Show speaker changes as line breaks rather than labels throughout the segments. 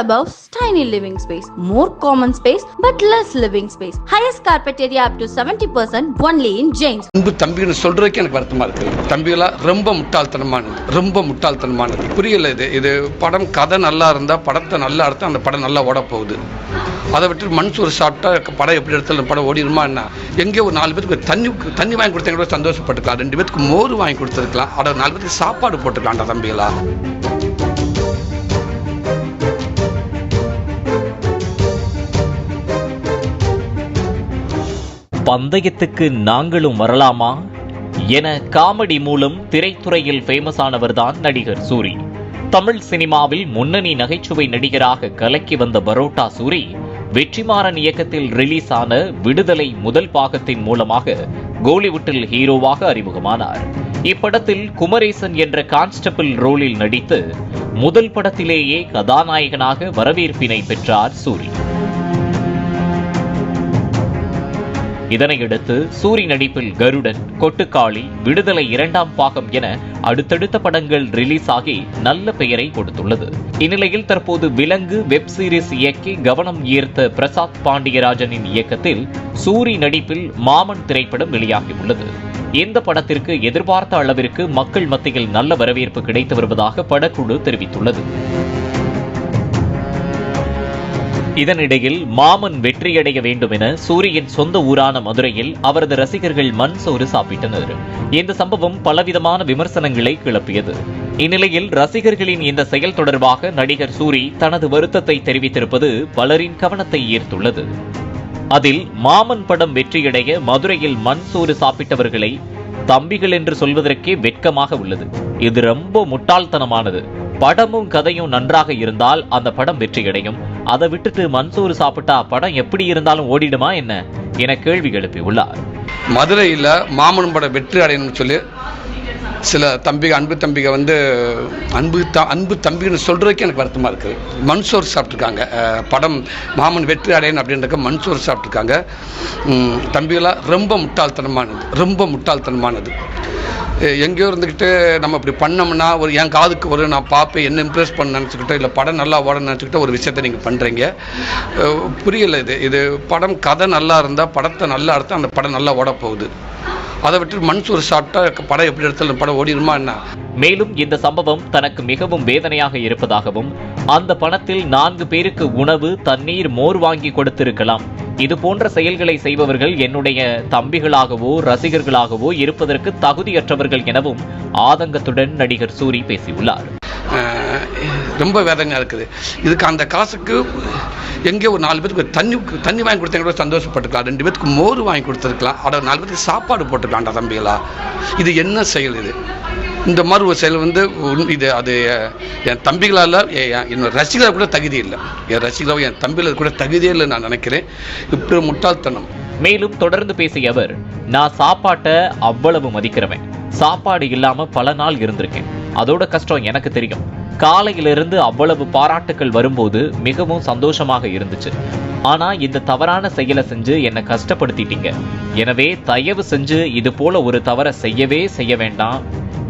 above, tiny living space. More common space, but less living space. Highest carpet area up to 70% only in James.
அன்பு தம்பின்னு சொல்றதுக்கு எனக்கு வருத்தமா இருக்கு. தம்பிகளா ரொம்ப முட்டாள்தனமானது. புரியல இது படம் கதை நல்லா இருந்தா படத்தை நல்லா எடுத்தா அந்த படம் நல்லா ஓட போகுது. அதை விட்டு மண்சூர் சாப்பிட்டா படம் எப்படி எடுத்தாலும் படம் ஓடிடுமா என்ன? எங்கே ஒரு 4 பேருக்கு தண்ணி வாங்கி கொடுத்தா கூட சந்தோஷப்பட்டுக்கலாம். 2 பேருக்கு மோர் வாங்கி கொடுத்துருக்கலாம். அதை 4 பேருக்கு சாப்பாடு போட்டுக்கலாம்டா தம்பிகளா.
பந்தயத்துக்கு நாங்களும் வரலாமா என காமெடி மூலம் திரைத்துறையில் ஃபேமஸ் ஆனவர்தான் நடிகர் சூரி. தமிழ் சினிமாவில் முன்னணி நகைச்சுவை நடிகராக கலக்கி வந்த பரோட்டா சூரி வெற்றிமாறன் இயக்கத்தில் ரிலீஸ் ஆன விடுதலை முதல் பாகத்தின் மூலமாக கோலிவுட்டில் ஹீரோவாக அறிமுகமானார். இப்படத்தில் குமரேசன் என்ற கான்ஸ்டபிள் ரோலில் நடித்து முதல் படத்திலேயே கதாநாயகனாக வரவேற்பினை பெற்றார் சூரி. இதனையடுத்து சூரி நடிப்பில் கருடன், கொட்டுக்காளி, விடுதலை 2ஆம் பாகம் என அடுத்தடுத்த படங்கள் ரிலீஸ் ஆகி நல்ல பெயரை கொடுத்துள்ளது. இந்நிலையில் தற்போது விலங்கு வெப் சீரிஸ் இயக்கி கவனம் ஈர்த்த பிரசாத் பாண்டியராஜனின் இயக்கத்தில் சூரி நடிப்பில் மாமன் திரைப்படம் வெளியாகியுள்ளது. இந்த படத்திற்கு எதிர்பார்த்த அளவிற்கு மக்கள் மத்தியில் நல்ல வரவேற்பு கிடைத்து வருவதாக படக்குழு தெரிவித்துள்ளது. இதனிடையில் மாமன் வெற்றியடைய வேண்டும் என சூரியின் சொந்த ஊரான மதுரையில் அவரது ரசிகர்கள் மண் சோறு சாப்பிட்டனர். இந்த சம்பவம் பலவிதமான விமர்சனங்களை கிளப்பியது. இந்நிலையில் ரசிகர்களின் இந்த செயல் தொடர்பாக நடிகர் சூரி தனது வருத்தத்தை தெரிவித்திருப்பது பலரின் கவனத்தை ஈர்த்துள்ளது. அதில் மாமன் படம் வெற்றியடைய மதுரையில் மண் சோறு சாப்பிட்டவர்களை தம்பிகள் என்று சொல்வதற்கே வெட்கமாக உள்ளது. இது ரொம்ப முட்டாள்தனமானது. படமும் கதையும் நன்றாக இருந்தால் அந்த படம் வெற்றியடையும். அதை விட்டுட்டு மன்சூர் சாப்பிட்டா படம் எப்படி இருந்தாலும் ஓடிடுமா என்ன என கேள்வி எழுப்பியுள்ளார்.
மதுரையில் மாமன் படம் வெற்றி அடையணும்னு சொல்லி சில அன்பு தம்பிக வந்து அன்பு தம்பின்னு சொல்றதுக்கு எனக்கு வருத்தமாக இருக்குது. மன்சூர் சாப்பிட்ருக்காங்க. படம் மாமன் வெற்றி அடையணும் அப்படின்றக்க மன்சூர் சாப்பிட்ருக்காங்க. தம்பிகளாக ரொம்ப முட்டாள்தனமானது. எங்கேயோ இருந்துக்கிட்டு நம்ம இப்படி பண்ணோம்னா ஒரு என் காதுக்கு நான் பார்ப்பேன், என்ன இம்ப்ரெஸ் பண்ண நினச்சிக்கிட்டோ இல்லை படம் நல்லா ஓட நினச்சிக்கிட்டோ ஒரு விஷயத்தை நீங்கள் பண்ணுறீங்க. புரியல இது படம் கதை நல்லா இருந்தால் படத்தை நல்லா எடுத்தால் அந்த படம் நல்லா ஓட போகுது. அதை விட்டு மண்சூர் சாப்பிட்டா படம் எப்படி எடுத்தாலும் படம் ஓடிடுமா என்ன?
மேலும் இந்த சம்பவம் தனக்கு மிகவும் வேதனையாக இருப்பதாகவும் அந்த பணத்தில் 4 பேருக்கு உணவு, தண்ணீர், மோர் வாங்கி கொடுத்திருக்கலாம். இது போன்ற செயல்களை செய்பவர்கள் என்னுடைய தம்பிகளாகவோ ரசிகர்களாகவோ இருப்பதற்கு தகுதியற்றவர்கள் எனவும் ஆதங்கத்துடன் நடிகர் சூரி பேசியுள்ளார்.
ரொம்ப வேதனையாக இருக்குது. இதுக்கு அந்த காசுக்கு எங்கே ஒரு 4 பேருக்கு தண்ணி வாங்கி கொடுத்தா கூட சந்தோஷப்பட்டுக்கலாம். 2 பேருக்கு மோர் வாங்கி கொடுத்துருக்கலாம். அதை 4 பேருக்கு சாப்பாடு போட்டுக்கலாம்டா தம்பிகளா. இது என்ன செயல்? இந்த மாதிரி ஒரு செயல் வந்து அது என் தம்பிகளால் என்னோட ரசிகர்கள் கூட தகுதி இல்லை. என் ரசிகர்களாக என் தம்பிகள் கூட தகுதியே இல்லை நான் நினைக்கிறேன். இப்படி முட்டாள்தனம்.
மேலும் தொடர்ந்து பேசிய அவர், நான் சாப்பாட்டை அவ்வளவு மதிக்கிறவன். சாப்பாடு இல்லாம பல நாள் இருந்திருக்கேன். அதோட கஷ்டம் எனக்கு தெரியும். காலையிலிருந்து அவ்வளவு பாராட்டுக்கள் வரும்போது மிகவும் சந்தோஷமாக இருந்துச்சு. ஆனா இந்த தவறான செயலை செஞ்சு என்னை கஷ்டப்படுத்திட்டீங்க. எனவே தயவு செஞ்சு இது போல ஒரு தவறை செய்ய வேண்டாம்.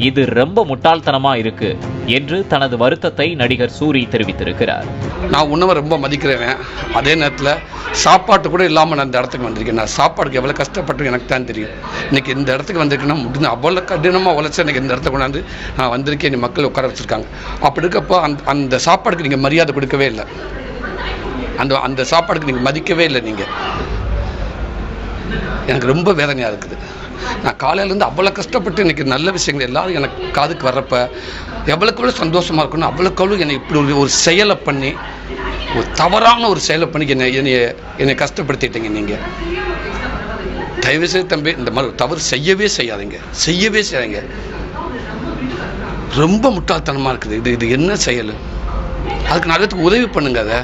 இது ரொம்ப முட்டாள்தனமா இருக்கு என்று தனது வருத்தத்தை நடிகர் சூரி தெரிவித்திருக்கிறார்.
நான் உணவை ரொம்ப மதிக்கிறேன். அதே நேரத்தில் சாப்பாட்டு கூட இல்லாமல் நான் இந்த இடத்துக்கு வந்திருக்கேன். நான் சாப்பாடுக்கு எவ்வளோ கஷ்டப்பட்டு எனக்கு தான் தெரியும். இன்னைக்கு இந்த இடத்துக்கு வந்திருக்கேன்னா முடிஞ்சு அவ்வளோ கடினமாக உழைச்சி எனக்கு இந்த இடத்துக்கு கொண்டாந்து நான் வந்திருக்கேன். நீ மக்கள் உட்கார வச்சுருக்காங்க. அப்படி இருக்கப்போ அந்த சாப்பாடுக்கு நீங்கள் மரியாதை கொடுக்கவே இல்லை. அந்த சாப்பாடுக்கு நீங்கள் மதிக்கவே இல்லை. நீங்கள் எனக்கு ரொம்ப வேதனையாக இருக்குது. நான் காலையிலேருந்து அவ்வளோ கஷ்டப்பட்டு இன்றைக்கி நல்ல விஷயங்கள் எல்லோரும் எனக்கு காதுக்கு வர்றப்ப எவ்வளோக்கு சந்தோஷமாக இருக்கணும். அவ்வளோக்கு என்னை இப்படி ஒரு செயலை பண்ணி, ஒரு தவறான ஒரு செயலை பண்ணி என்னை கஷ்டப்படுத்திட்டீங்க. நீங்கள் தயவுசெய்து தம்பி இந்த மாதிரி தவறு செய்யவே செய்யாதீங்க. ரொம்ப முட்டாள்தனமாக இருக்குது. இது என்ன செயல்? அதுக்கு 4 பேருக்கு உதவி பண்ணுங்க. அதை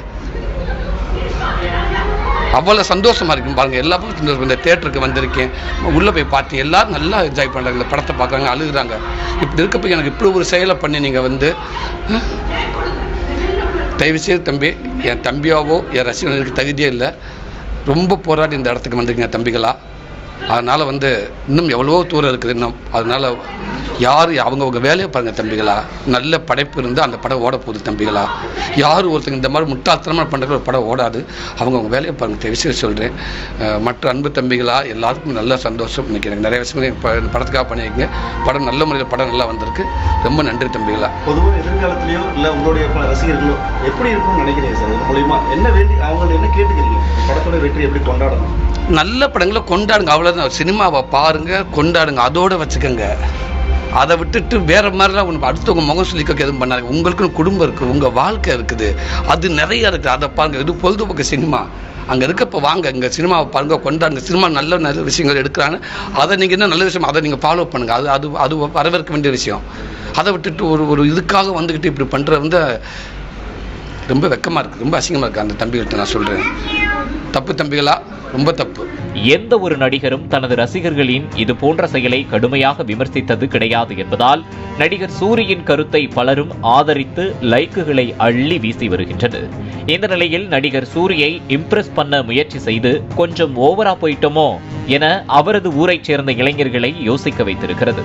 அவ்வளோ சந்தோஷமாக இருக்கும் பாருங்கள். எல்லா பக்கம் இந்த தேட்டருக்கு வந்திருக்கேன், உள்ளே போய் பார்த்தேன். எல்லோரும் நல்லா என்ஜாய் பண்ணுறாங்க, இந்த படத்தை பார்க்குறாங்க, அழுகுறாங்க. இப்படி இருக்கப்போ எனக்கு இப்படி ஒரு செயலை பண்ணி நீங்கள் வந்து தயவுசெய்து தம்பி, என் தம்பியாவோ என் ரசிகர்களுக்கு தகுதியே இல்லை. ரொம்ப போராடி இந்த இடத்துக்கு வந்திருக்கீங்க தம்பிகளா. அதனால் வந்து இன்னும் எவ்வளவோ தூரம் இருக்குது இன்னும். அதனால் யார் அவங்கவுங்க வேலையை பாருங்கள் தம்பிகளா. நல்ல படைப்பு இருந்து அந்த படம் ஓட போகுது தம்பிகளா. யார் ஒருத்தங்க இந்த மாதிரி முட்டாள்தனமாக பண்ணுற ஒரு படம் ஓடாது. அவங்கவுங்க வேலையை பாருங்கள் விஷயம் சொல்கிறேன். மற்ற அன்பு தம்பிகளா எல்லாருக்கும் நல்ல சந்தோஷம். இன்றைக்கி எனக்கு நிறைய விஷயங்கள் இப்போ படத்துக்காக பண்ணியிருக்கீங்க. படம் நல்ல முறையில் படம் நல்லா வந்திருக்கு. ரொம்ப நன்றி தம்பிகளா.
பொதுவாக எதிர்காலத்திலையோ இல்லை உங்களுடைய ரசிகர்களோ எப்படி இருக்கும்னு நினைக்கிறீங்க சார்? இது மூலிமா என்ன வேண்டி அவங்கள்ட்ட என்ன கேட்டுக்கிறீங்க? படத்தோட வெற்றி எப்படி கொண்டாடணும்?
நல்ல படங்களை கொண்டாடுங்க, அவ்வளோதான். சினிமாவை பாருங்கள், கொண்டாடுங்க, அதோடு வச்சுக்கோங்க. அதை விட்டுட்டு வேறு மாதிரிலாம் ஒன்று அடுத்தவங்க முகம் சொல்லிக்க எதுவும் பண்ணாங்க. உங்களுக்குன்னு குடும்பம் இருக்குது, உங்கள் வாழ்க்கை இருக்குது, அது நிறைய இருக்குது. அதை பாருங்கள். இது பொழுதுபோக்கு சினிமா. அங்கே இருக்கப்போ வாங்க, இங்கே சினிமாவை பாருங்கள், கொண்டாடுங்க. சினிமா நல்ல நல்ல விஷயங்கள் எடுக்கிறாங்க. அதை நீங்கள் என்ன நல்ல விஷயம் அதை நீங்கள் ஃபாலோ பண்ணுங்கள். அது அது அது வரவேற்க வேண்டிய விஷயம். அதை விட்டுட்டு ஒரு இதுக்காக வந்துக்கிட்டு இப்படி பண்ணுறது வந்து ரொம்ப வெக்கமாக இருக்குது, ரொம்ப அசிங்கமாக இருக்குது. அந்த தம்பிகிட்ட நான் சொல்கிறேன், தப்பு தம்பிகளா, ரொம்ப தப்பு.
எந்த ஒரு நடிகரும் தனது ரசிகர்களின் இது போன்ற செயலை கடுமையாக விமர்சித்தது கிடையாது என்பதால் நடிகர் சூரியின் கருத்தை பலரும் ஆதரித்து லைக்குகளை அள்ளி வீசி வருகின்றனர். இந்த நிலையில் நடிகர் சூரியை இம்ப்ரெஸ் பண்ண முயற்சி செய்து கொஞ்சம் ஓவரா போயிட்டோமோ என அவரது ஊரைச் சேர்ந்த இளைஞர்களை யோசிக்க வைத்திருக்கிறது.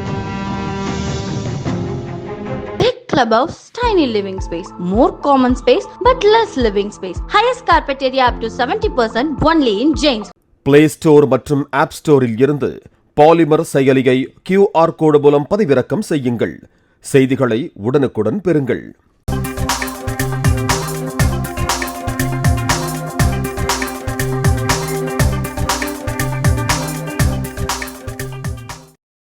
Clubhouse, tiny living space, more common space but less living space. Highest carpet area up to 70% only in James.
Play Store மற்றும் App Storeல் இருந்து பாலிமர் செயலியை QR கோடு மூலம் பதிவிறக்கம் செய்யுங்கள். செய்திகளை உடனுக்குடன் பெறுங்கள்.